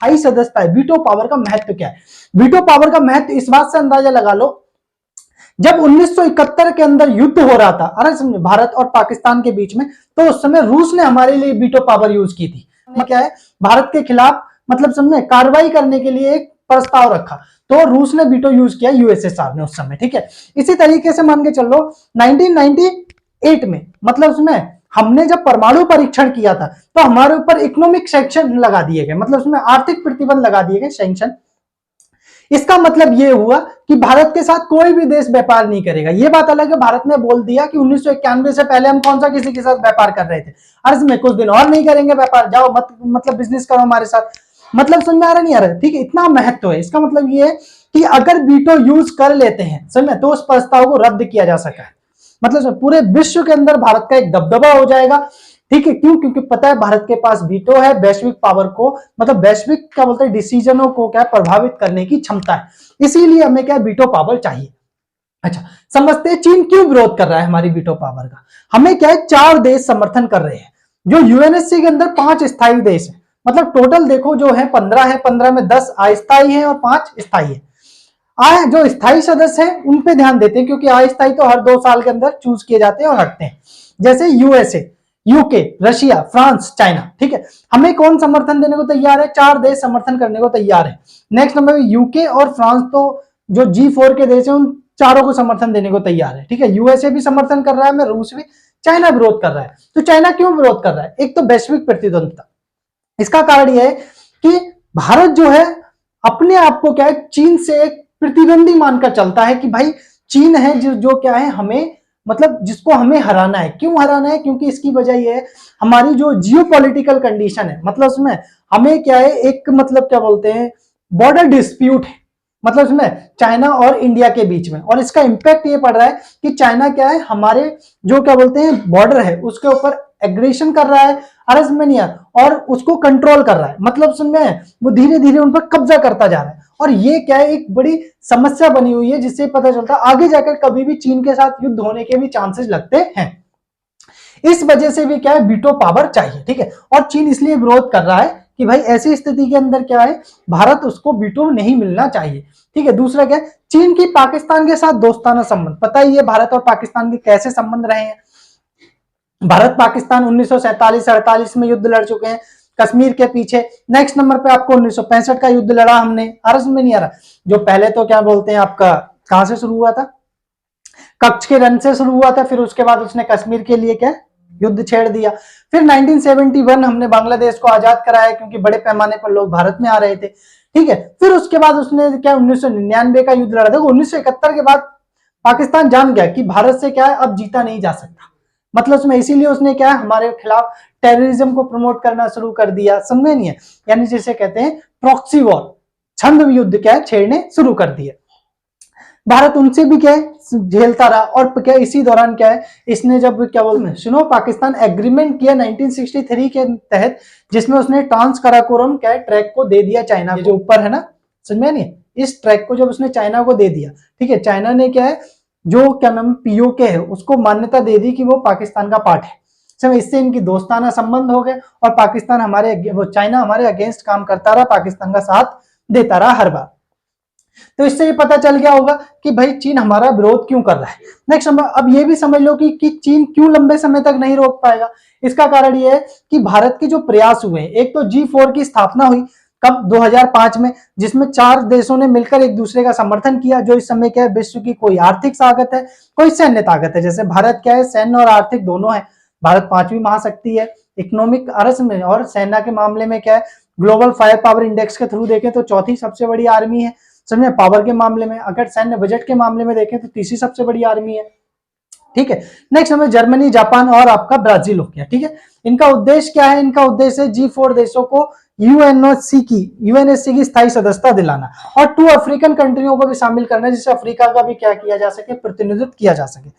स्थायी सदस्यता है, वीटो पावर का महत्व क्या है। वीटो पावर का महत्व इस बात से अंदाजा लगा लो, जब 1971 के अंदर युद्ध हो रहा था, अरे समझे, भारत और पाकिस्तान के बीच में, तो उस समय रूस ने हमारे लिए वीटो पावर यूज की थी। क्या है, भारत के खिलाफ मतलब समझे कार्रवाई करने के लिए एक प्रस्ताव रखा, तो रूस ने वीटो यूज किया, यूएसएसआर ने उस समय। ठीक है, इसी तरीके से मान के चलो 1998 में, मतलब उसमें हमने जब परमाणु परीक्षण किया था तो हमारे ऊपर इकोनॉमिक सैंक्शन लगा दिए गए, मतलब उसमें आर्थिक प्रतिबंध लगा दिए गए, सैंक्शन। इसका मतलब यह हुआ कि भारत के साथ कोई भी देश व्यापार नहीं करेगा। यह बात अलग है, भारत ने बोल दिया कि 1991 से पहले हम कौन सा किसी के साथ व्यापार कर रहे थे, अर्ज में कुछ दिन और नहीं करेंगे व्यापार, जाओ मत मतलब बिजनेस करो हमारे साथ। मतलब समझ में आ रहा नहीं आ रहा? ठीक है, इतना महत्व है। इसका मतलब यह है कि अगर वीटो यूज कर लेते हैं समझ, तो उस प्रस्ताव को रद्द किया जा सका है। मतलब पूरे विश्व के अंदर भारत का एक दबदबा हो जाएगा। ठीक है, क्यों? क्योंकि पता है भारत के पास वीटो है, वैश्विक पावर को मतलब वैश्विक क्या बोलते हैं डिसीजनों को क्या प्रभावित करने की क्षमता है, इसीलिए हमें क्या वीटो पावर चाहिए। अच्छा, समझते हैं चीन क्यों विरोध कर रहा है हमारी वीटो पावर का। हमें क्या है, 4 देश समर्थन कर रहे हैं, जो यूएनएससी के अंदर 5 स्थायी देश है, मतलब टोटल देखो जो है 15 है, 15 में 10 अस्थायी है और 5 स्थायी है। जो स्थायी सदस्य हैं उन पे ध्यान देते हैं, क्योंकि अस्थायी तो हर 2 साल के अंदर चूज किए जाते हैं और हटते हैं, जैसे USA, UK, Russia, France, China. ठीक है, हमें कौन समर्थन देने को तैयार है? 4 देश समर्थन करने को तैयार है। नेक्स्ट नंबर में यूके और फ्रांस, तो जो G4 के देश है उन चारों को समर्थन देने को तैयार है। ठीक है, यूएसए भी समर्थन कर रहा है, मैं रूस भी, चाइना विरोध कर रहा है। तो चाइना क्यों विरोध कर रहा है? एक तो वैश्विक प्रतिद्वंदता, इसका कारण यह है कि भारत जो है अपने आप को क्या है चीन से एक प्रतिद्वंदी मानकर चलता है कि भाई चीन है जो क्या है हमें मतलब जिसको हमें हराना है। क्यों हराना है? क्योंकि इसकी वजह यह है हमारी जो जियोपॉलिटिकल कंडीशन है, मतलब उसमें हमें क्या है एक मतलब क्या बोलते हैं बॉर्डर डिस्प्यूट है, मतलब उसमें चाइना और इंडिया के बीच में, और इसका इंपैक्ट ये पड़ रहा है कि चाइना क्या है हमारे जो क्या बोलते हैं बॉर्डर है उसके ऊपर एग्रेशन कर रहा है, अरजमेनिया, और उसको कंट्रोल कर रहा है, मतलब उसमें वो धीरे धीरे उन पर कब्जा करता जा रहा है। और ये क्या है एक बड़ी समस्या बनी हुई है, जिससे पता चलता है आगे जाकर कभी भी चीन के साथ युद्ध होने के भी चांसेस लगते हैं। इस वजह से भी क्या है वीटो पावर चाहिए। ठीक है, और चीन इसलिए विरोध कर रहा है कि भाई ऐसी स्थिति के अंदर क्या है भारत उसको वीटो नहीं मिलना चाहिए। ठीक है, दूसरा क्या है, चीन की पाकिस्तान के साथ दोस्ताना संबंध, पता ही है भारत और पाकिस्तान के कैसे संबंध रहे हैं। भारत पाकिस्तान 1947-48 में युद्ध लड़ चुके हैं कश्मीर के पीछे। नेक्स्ट नंबर पे आपको 1965 का युद्ध लड़ा हमने, अर्ज में नहीं आ रहा, जो पहले तो क्या बोलते हैं आपका कहां से शुरू हुआ था, कच्छ के रण से शुरू हुआ था, फिर उसके बाद उसने कश्मीर के लिए क्या युद्ध छेड़ दिया। फिर 1971 हमने बांग्लादेश को आजाद कराया, क्योंकि बड़े पैमाने पर लोग भारत में आ रहे थे। ठीक है, फिर उसके बाद उसने क्या 1999 का युद्ध लड़ा था। 1971 के बाद पाकिस्तान जान गया कि भारत से क्या है अब जीता नहीं जा सकता, मतलब उसमें इसीलिए उसने क्या है हमारे खिलाफ टेररिज्म को प्रमोट करना शुरू कर दिया, समझे नहीं है, यानी जिसे कहते हैं प्रॉक्सी वॉर, छंद युद्ध क्या है छेड़ने शुरू कर दिए। भारत उनसे भी क्या है झेलता रहा, और क्या इसी दौरान क्या है इसने जब क्या बोलते हैं सुनो पाकिस्तान एग्रीमेंट किया 1963 के तहत, जिसमें उसने ट्रांस कराकोरम क्या है ट्रैक को दे दिया चाइना, जो ऊपर है ना, समझे नहीं, इस ट्रैक को जब उसने चाइना को दे दिया, ठीक है, चाइना ने क्या है जो क्या नाम पीओके है उसको मान्यता दे दी कि वो पाकिस्तान का पार्ट है। इससे इनकी दोस्ताना संबंध हो गए, और पाकिस्तान हमारे वो चाइना हमारे अगेंस्ट काम करता रहा, पाकिस्तान का साथ देता रहा हर बार। तो इससे ये पता चल गया होगा कि भाई चीन हमारा विरोध क्यों कर रहा है। नेक्स्ट नंबर, अब ये भी समझ लो कि चीन क्यों लंबे समय तक नहीं रोक पाएगा। इसका कारण ये है कि भारत के जो प्रयास हुए हैं, एक तो G4 की स्थापना हुई कब 2005 में, जिसमें 4 देशों ने मिलकर एक दूसरे का समर्थन किया, जो इस समय क्या है विश्व की कोई आर्थिक ताकत है कोई सैन्य ताकत है। जैसे भारत क्या है सैन्य और आर्थिक दोनों है, भारत 5वीं महाशक्ति है इकोनॉमिक अर्थ में, और सेना के मामले में क्या है ग्लोबल फायर पावर इंडेक्स के थ्रू देखें तो 4थी सबसे बड़ी आर्मी है, समझे, पावर के मामले में। अगर सैन्य बजट के मामले में देखें तो 3री सबसे बड़ी आर्मी है। ठीक है, नेक्स्ट हमें जर्मनी, जापान और आपका ब्राजील हो गया। ठीक है, इनका उद्देश्य क्या है, इनका उद्देश्य है G4 देशों को यूएनएससी की स्थायी सदस्यता दिलाना, और 2 अफ्रीकन कंट्रियों को भी शामिल करना, जिससे अफ्रीका का भी क्या किया जा सके प्रतिनिधित्व किया जा सके।